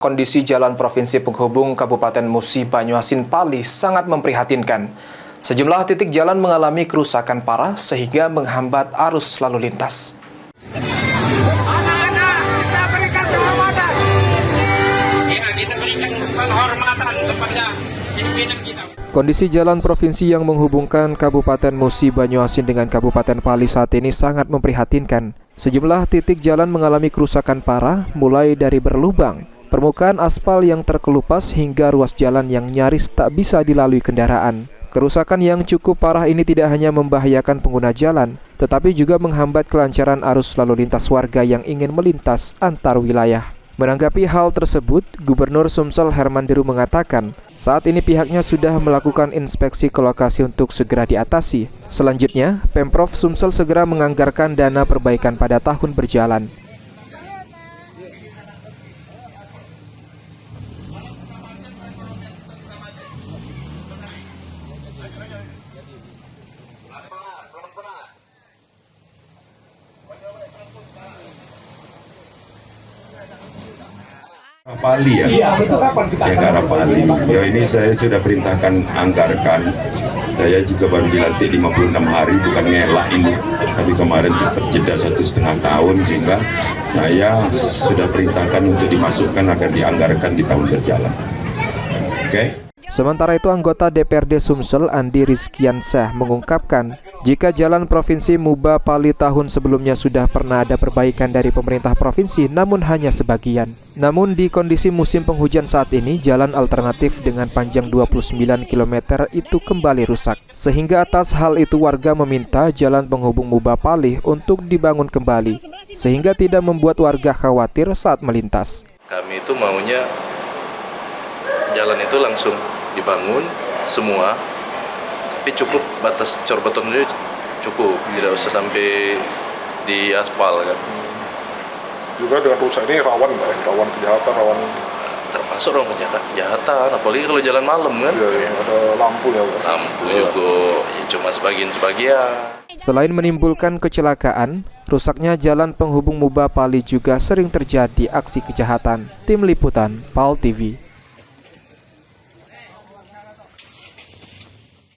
Kondisi jalan provinsi penghubung Kabupaten Musi Banyuasin Pali sangat memprihatinkan. Sejumlah titik jalan mengalami kerusakan parah sehingga menghambat arus lalu lintas. Anak-anak, kita berikan penghormatan. Kita berikan penghormatan kepada pimpinan kita. Kondisi jalan provinsi yang menghubungkan Kabupaten Musi Banyuasin dengan Kabupaten Pali saat ini sangat memprihatinkan. Sejumlah titik jalan mengalami kerusakan parah, mulai dari berlubang, permukaan aspal yang terkelupas hingga ruas jalan yang nyaris tak bisa dilalui kendaraan. Kerusakan yang cukup parah ini tidak hanya membahayakan pengguna jalan, tetapi juga menghambat kelancaran arus lalu lintas warga yang ingin melintas antar wilayah. Menanggapi hal tersebut, Gubernur Sumsel Hermandiru mengatakan, saat ini pihaknya sudah melakukan inspeksi ke lokasi untuk segera diatasi. Selanjutnya, Pemprov Sumsel segera menganggarkan dana perbaikan pada tahun berjalan. Pali ya, yang ke arah Pali. Ya ini saya sudah perintahkan anggarkan. Saya juga baru dilantik 56 hari, bukan ngelak ini. Tapi kemarin sempat jeda 1,5 tahun sehingga saya sudah perintahkan untuk dimasukkan agar dianggarkan di tahun berjalan. Oke? Sementara itu, anggota DPRD Sumsel Andi Rizkiansyah mengungkapkan, jika jalan provinsi Muba Pali tahun sebelumnya sudah pernah ada perbaikan dari pemerintah provinsi, namun hanya sebagian. Namun di kondisi musim penghujan saat ini, jalan alternatif dengan panjang 29 km itu kembali rusak. Sehingga atas hal itu warga meminta jalan penghubung Muba Pali untuk dibangun kembali, sehingga tidak membuat warga khawatir saat melintas. Kami itu maunya jalan itu langsung dibangun semua, tapi cukup batas cor beton itu cukup, tidak usah sampai di aspal kan. Juga dengan rusak ini rawan kejahatan, Termasuk rawan kejahatan, apalagi kalau jalan malam kan. Ya, ada lampu ya. Lampu juga ya cuma sebagian. Selain menimbulkan kecelakaan, rusaknya jalan penghubung Muba Pali juga sering terjadi aksi kejahatan. Tim Liputan, PAL TV.